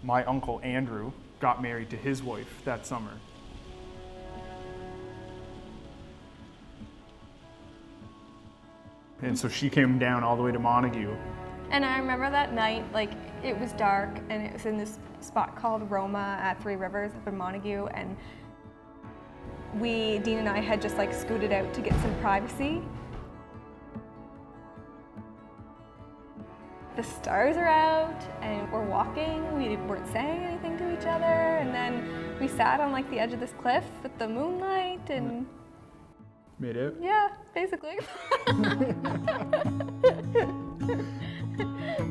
my uncle Andrew got married to his wife that summer. And so she came down all the way to Montague. And I remember that night, like, it was dark, and it was in this spot called Roma at Three Rivers up in Montague, and Dean and I had just like scooted out to get some privacy. The stars are out, and we're walking. We weren't saying anything to each other, and then we sat on like the edge of this cliff with the moonlight, and made out? Yeah, basically.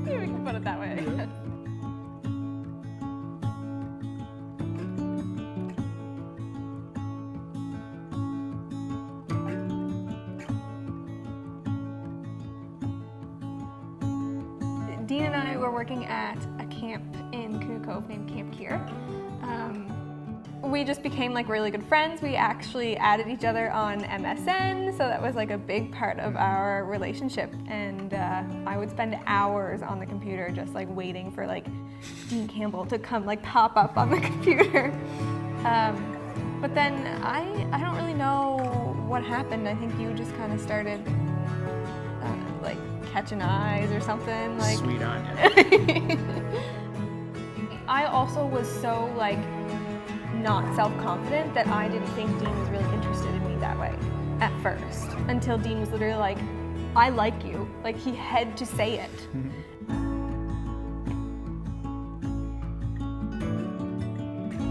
Yeah, we can put it that way. Yeah. Dean and I were working at a camp in Canoe Cove named Camp Kier. We just became like really good friends. We actually added each other on MSN, so that was like a big part of our relationship. And I would spend hours on the computer just like waiting for like Dean Campbell to come like pop up on the computer. But then I don't really know what happened. I think you just kind of started like catching eyes or something. Like Sweet onion. I also was so like not self-confident that I didn't think Dean was really interested in me that way at first, until Dean was literally like, I like you. Like, he had to say it.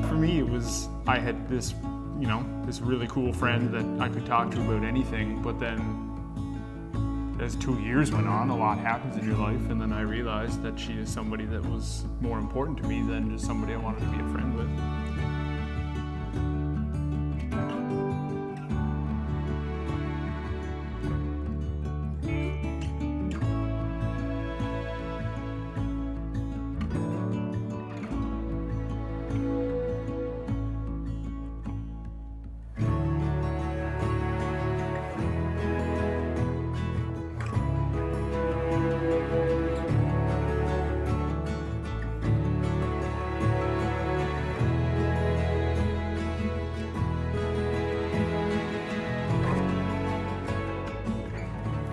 For me, it was, I had this, you know, this really cool friend that I could talk to about anything, but then as 2 years went on, a lot happens in your life, and then I realized that she is somebody that was more important to me than just somebody I wanted to be a friend with.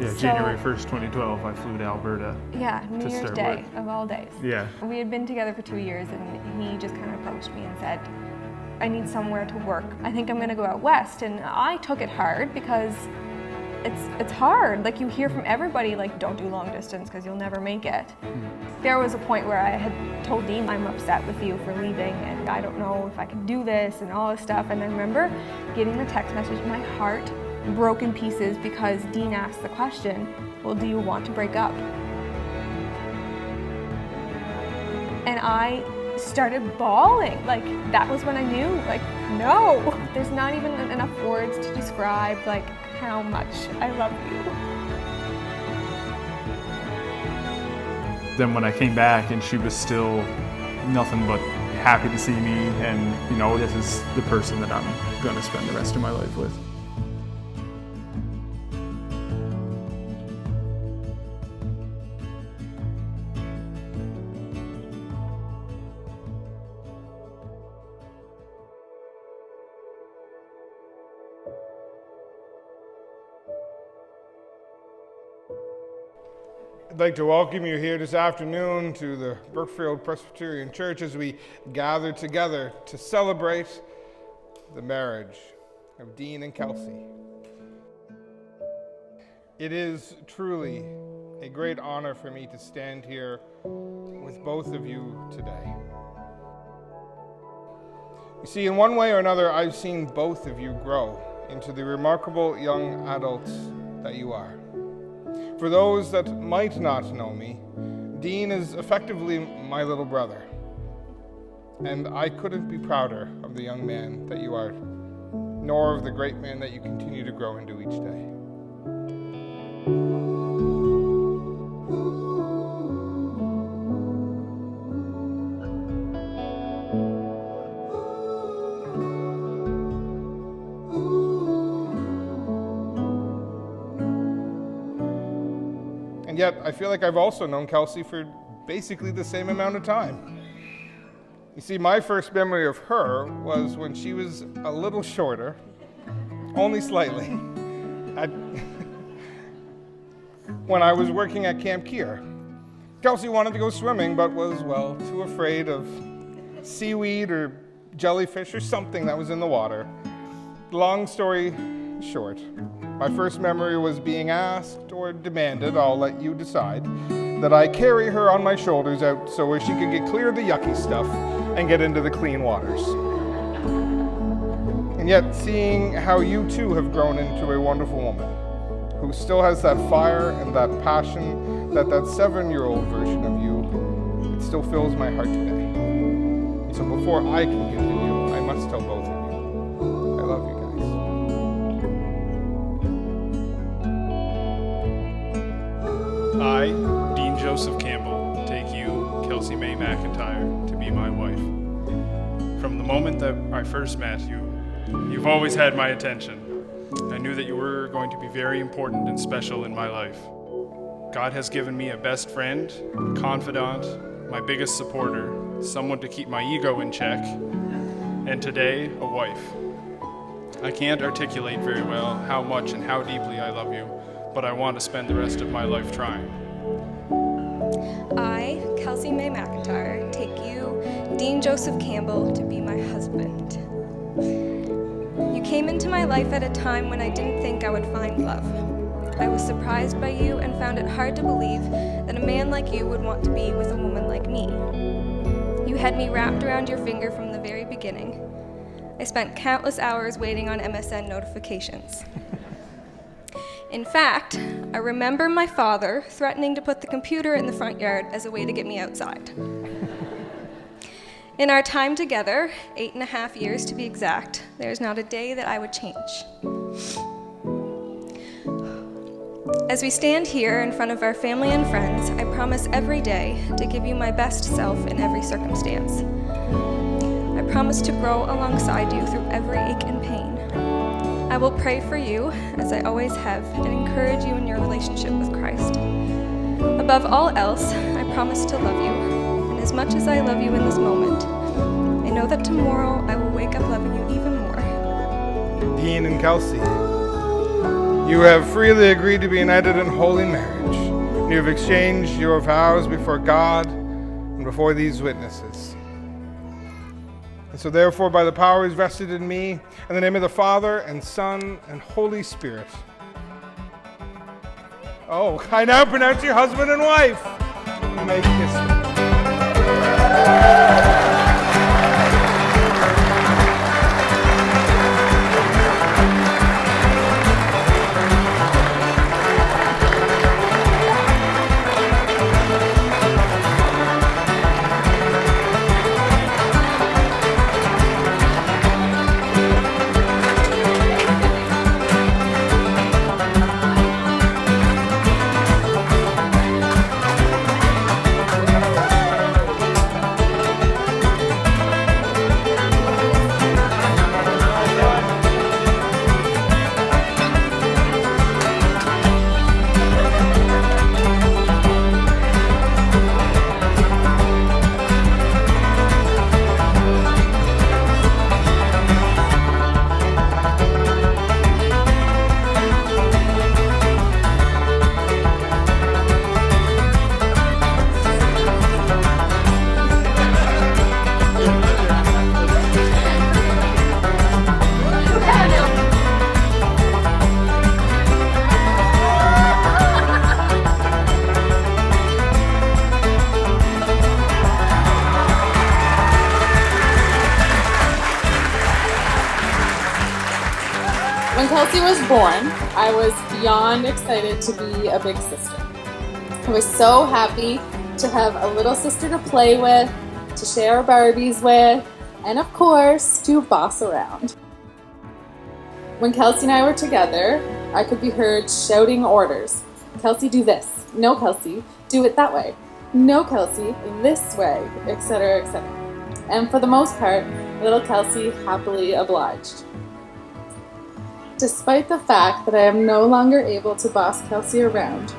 Yeah, January 1st, 2012, I flew to Alberta. Yeah, New Year's Day of all days. Yeah. We had been together for 2 years, and he just kind of approached me and said, I need somewhere to work. I think I'm gonna go out west. And I took it hard because it's hard. Like, you hear from everybody, like, don't do long distance because you'll never make it. There was a point where I had told Dean, I'm upset with you for leaving, and I don't know if I can do this and all this stuff. And I remember getting the text message, my heart broke in pieces because Dean asked the question, well, do you want to break up? And I started bawling. Like, that was when I knew, like, no. There's not even enough words to describe, like, how much I love you. Then when I came back and she was still nothing but happy to see me, and, you know, this is the person that I'm gonna spend the rest of my life with. I'd like to welcome you here this afternoon to the Brookfield Presbyterian Church as we gather together to celebrate the marriage of Dean and Kelsie. It is truly a great honor for me to stand here with both of you today. You see, in one way or another, I've seen both of you grow into the remarkable young adults that you are. For those that might not know me, Dean is effectively my little brother. And I couldn't be prouder of the young man that you are, nor of the great man that you continue to grow into each day. And yet, I feel like I've also known Kelsie for basically the same amount of time. You see, my first memory of her was when she was a little shorter, only slightly, when I was working at Camp Kier. Kelsie wanted to go swimming, but was, well, too afraid of seaweed or jellyfish or something that was in the water. Long story short, my first memory was being asked or demanded, I'll let you decide, that I carry her on my shoulders out so where she could get clear of the yucky stuff and get into the clean waters. And yet, seeing how you too have grown into a wonderful woman who still has that fire and that passion that 7-year-old version of you, it still fills my heart today. So before I can continue, I must tell both of you, I love you guys. I, Dean Joseph Campbell, take you, Kelsie Mae McIntyre, to be my wife. From the moment that I first met you, you've always had my attention. I knew that you were going to be very important and special in my life. God has given me a best friend, a confidant, my biggest supporter, someone to keep my ego in check, and today, a wife. I can't articulate very well how much and how deeply I love you, but I want to spend the rest of my life trying. I, Kelsie Mae McIntyre, take you, Dean Joseph Campbell, to be my husband. You came into my life at a time when I didn't think I would find love. I was surprised by you and found it hard to believe that a man like you would want to be with a woman like me. You had me wrapped around your finger from the very beginning. I spent countless hours waiting on MSN notifications. In fact, I remember my father threatening to put the computer in the front yard as a way to get me outside. In our time together, 8.5 years to be exact, there's not a day that I would change. As we stand here in front of our family and friends, I promise every day to give you my best self in every circumstance. I promise to grow alongside you through every ache and pain. I will pray for you, as I always have, and encourage you in your relationship with Christ. Above all else, I promise to love you, and as much as I love you in this moment, I know that tomorrow I will wake up loving you even more. Dean and Kelsie, you have freely agreed to be united in holy marriage. You have exchanged your vows before God and before these witnesses. And so therefore, by the powers vested in me, in the name of the Father and Son and Holy Spirit. Oh, I now pronounce you husband and wife. You may kiss them. When Kelsie was born, I was beyond excited to be a big sister. I was so happy to have a little sister to play with, to share Barbies with, and of course, to boss around. When Kelsie and I were together, I could be heard shouting orders. Kelsie, do this. No, Kelsie, do it that way. No, Kelsie, this way, etc., etc. And for the most part, little Kelsie happily obliged. Despite the fact that I am no longer able to boss Kelsie around,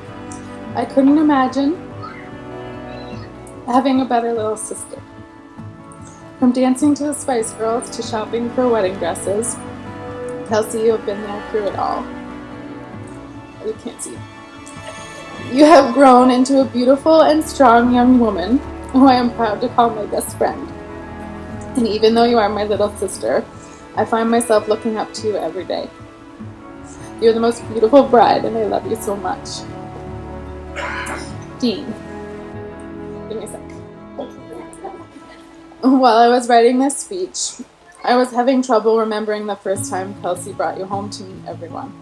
I couldn't imagine having a better little sister. From dancing to the Spice Girls to shopping for wedding dresses, Kelsie, you have been there through it all. You can't see. You have grown into a beautiful and strong young woman who I am proud to call my best friend. And even though you are my little sister, I find myself looking up to you every day. You're the most beautiful bride, and I love you so much. Dean. Give me a sec. While I was writing this speech, I was having trouble remembering the first time Kelsie brought you home to meet everyone.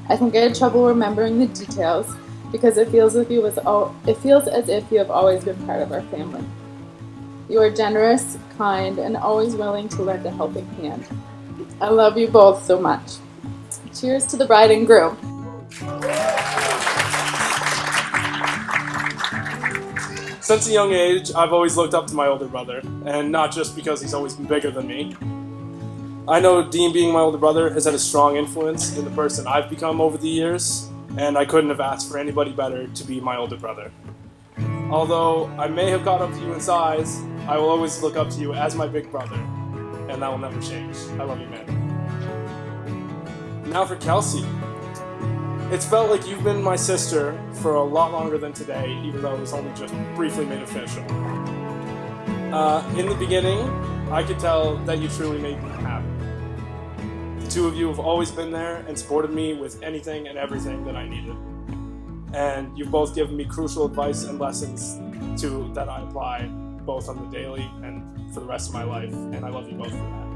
I think I had trouble remembering the details because it feels as if you have always been part of our family. You are generous, kind, and always willing to lend a helping hand. I love you both so much. Cheers to the bride and groom. Since a young age, I've always looked up to my older brother, and not just because he's always been bigger than me. I know Dean, being my older brother, has had a strong influence in the person I've become over the years, and I couldn't have asked for anybody better to be my older brother. Although I may have caught up to you in size, I will always look up to you as my big brother, and that will never change. I love you, man. Now for Kelsie. It's felt like you've been my sister for a lot longer than today, even though it was only just briefly made official. In the beginning, I could tell that you truly made me happy. The two of you have always been there and supported me with anything and everything that I needed. And you've both given me crucial advice and lessons that I apply both on the daily and for the rest of my life, and I love you both for that.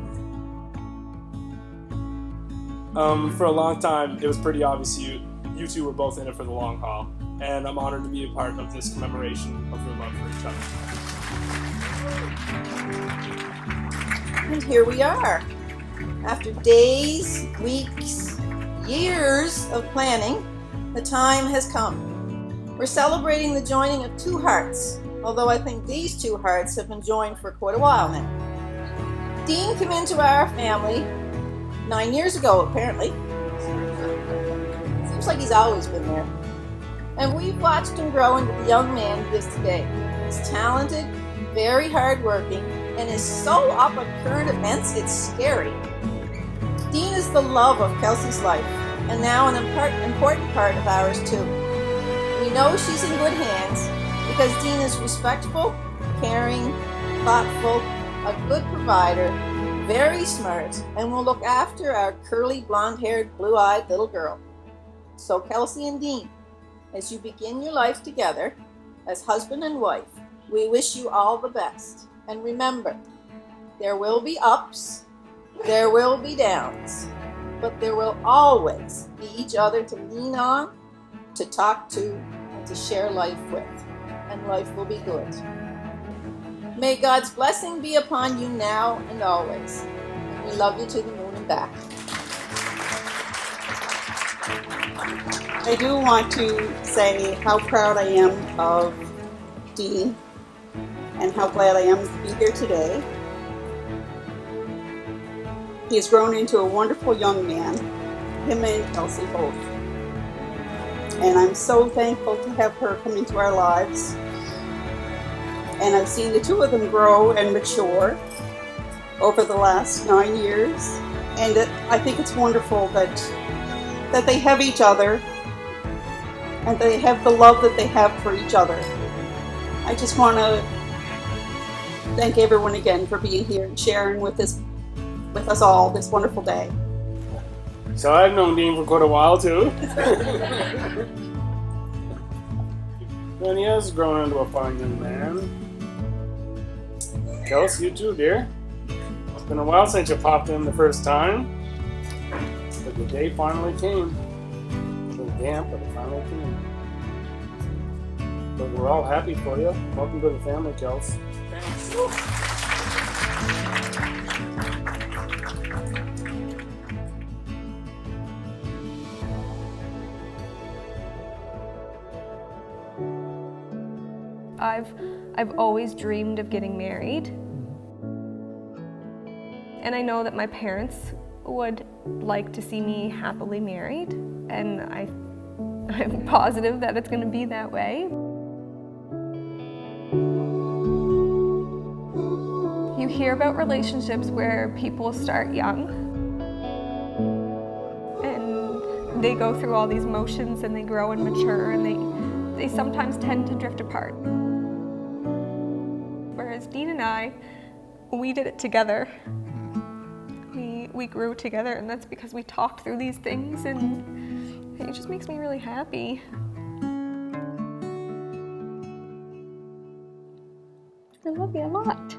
For a long time, it was pretty obvious you two were both in it for the long haul, and I'm honored to be a part of this commemoration of your love for each other. And here we are. After days, weeks, years of planning, the time has come. We're celebrating the joining of two hearts, although I think these two hearts have been joined for quite a while now. Dean came into our family 9 years ago, apparently. Seems like he's always been there. And we've watched him grow into the young man he is today. He's talented, very hardworking, and is so up on current events, it's scary. Dean is the love of Kelsie's life, and now an important part of ours too. We know she's in good hands because Dean is respectful, caring, thoughtful, a good provider, very smart, and will look after our curly, blonde-haired, blue-eyed little girl. So Kelsie and Dean, as you begin your life together as husband and wife, we wish you all the best. And remember, there will be ups, there will be downs, but there will always be each other to lean on, to talk to, and to share life with. And life will be good. May God's blessing be upon you now and always. And we love you to the moon and back. I do want to say how proud I am of Dean and how glad I am to be here today. He has grown into a wonderful young man, him and Kelsie both. And I'm so thankful to have her come into our lives. And I've seen the two of them grow and mature over the last 9 years. And I think it's wonderful that they have each other and they have the love that they have for each other. I just want to thank everyone again for being here and sharing with us all this wonderful day. So I've known Dean for quite a while too. And he has grown into a fine young man. Kelsie, you too, dear. It's been a while since you popped in the first time. But the day finally came. A little damp, but it finally came. But we're all happy for you. Welcome to the family, Kels. Thanks. I've always dreamed of getting married. And I know that my parents would like to see me happily married, and I'm positive that it's going to be that way. You hear about relationships where people start young and they go through all these motions and they grow and mature and they sometimes tend to drift apart. Whereas Dean and I, we did it together. We grew together, and that's because we talked through these things, and it just makes me really happy. I love you a lot.